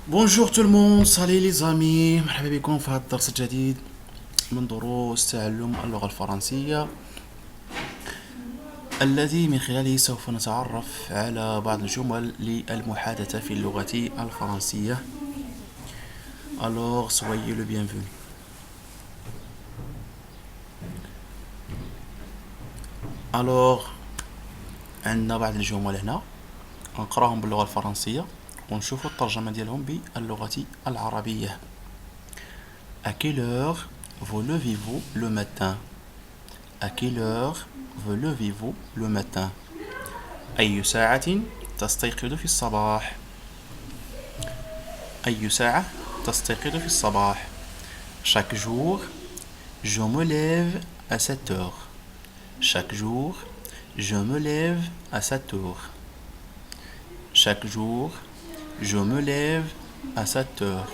بونجور تو الموند صالي لي زامي، مرحبا بكم في هذا الدرس الجديد من دروس تعلم اللغة الفرنسية الذي من خلاله سوف نتعرف على بعض الجمل للمحادثة في اللغة الفرنسية. Alors soyez le bienvenu. Alors عندنا بعض الجمل هنا نقراهم باللغة الفرنسية ونشوفوا الترجمة ديالهم باللغة العربية. À quelle heure vous levez-vous le matin? À quelle heure vous levez-vous le matin? أي ساعة تستيقظ في الصباح؟ أي ساعة تستيقظ في الصباح؟ Chaque jour, je me lève à 7 heures. Chaque jour, je me lève à 7 heures. Chaque jour, je me lève à 7 heures.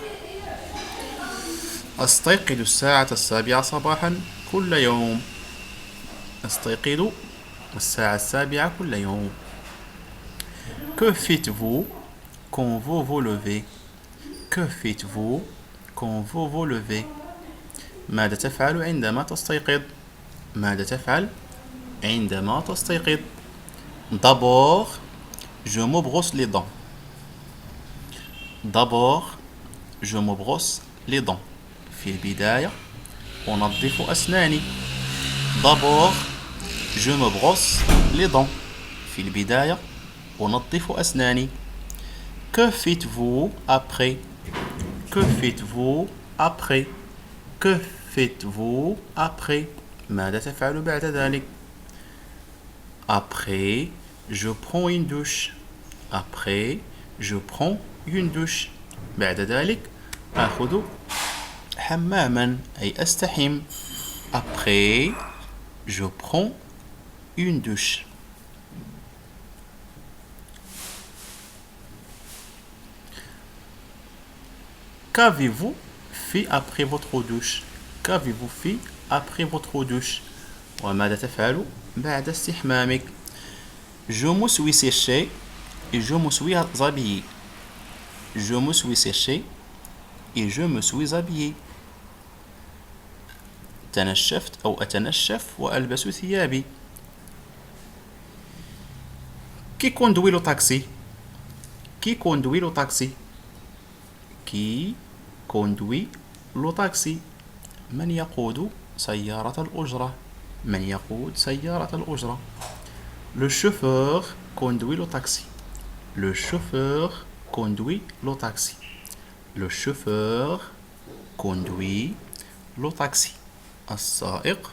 أستيقظ الساعة 7 صباحا كل يوم. أستيقظ الساعة 7 كل يوم. Que faites-vous quand vous vous levez? Que faites-vous quand vous vous levez? ماذا تفعل عندما تستيقظ؟ ماذا تفعل عندما تستيقظ؟ D'abord, je me brosse les dents. D'abord, je me brosse les dents. في البداية أنظف أسناني. D'abord, je me brosse les dents. في البداية أنظف أسناني. Que faites-vous après? Que faites-vous après? Que faites-vous après? ماذا تفعل بعد ذلك؟ Après, je prends une douche. Après, je prends une douche. بعد ذلك آخذ حماما أي أستحم. Après, je prends une douche. Qu'avez-vous fait après votre douche? Qu'avez-vous fait après votre douche? وماذا تفعل بعد استحمامك؟ Je me suis séché et je me suis habillé. Je me suis séché et je me suis habillé. تنشفت أو أتنشف وألبس ثيابي. Qui conduit le taxi? Qui conduit le taxi? Qui conduit le taxi? من يقود سيارة الأجرة؟ من يقود سيارة الأجرة؟ Le chauffeur conduit le taxi. Le chauffeur conduit le taxi. Le chauffeur conduit le taxi. السائق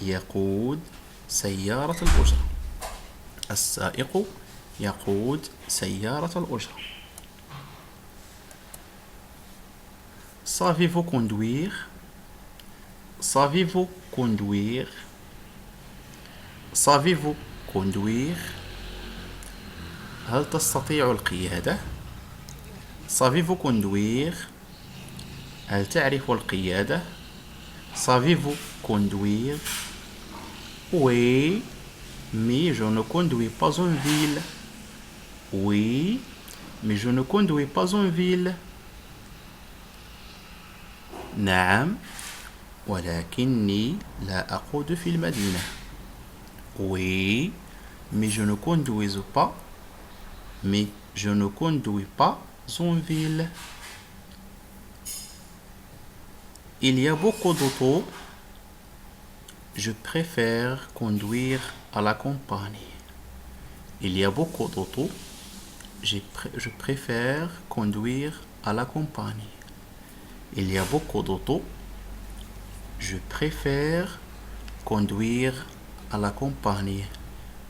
يقود سيارة الأجرة. السائق يقود سيارة الأجرة. Savez-vous conduire? Savez-vous conduire? Savez-vous conduire? هل تستطيع القيادة؟ Savez-vous conduire? هل تعرف القيادة؟ Savez-vous conduire? Oui, mais je ne conduis pas en ville. Oui, mais je ne conduis pas en ville. نعم، ولكني لا أقود في المدينة. Oui, mais je ne conduis pas. Mais je ne conduis pas en ville. Il y a beaucoup d'autos. Je préfère conduire à la campagne. Il y a beaucoup d'autos. Je préfère conduire à la campagne. Il y a beaucoup d'autos. Je préfère conduire à la campagne.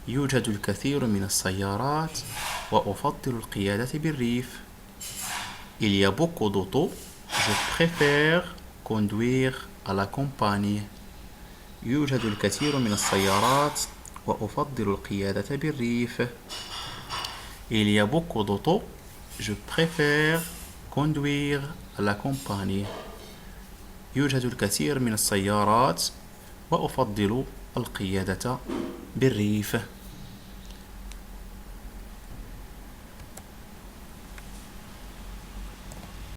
يوجد الكثير من السيارات وأفضل القيادة بالريف. Il y a beaucoup d'autos. Je préfère conduire à la campagne. يوجد الكثير من السيارات وأفضل القيادة بالريف. Il y a beaucoup d'autos. Je préfère conduire à la campagne. يوجد الكثير من السيارات وأفضل القيادة بالريف.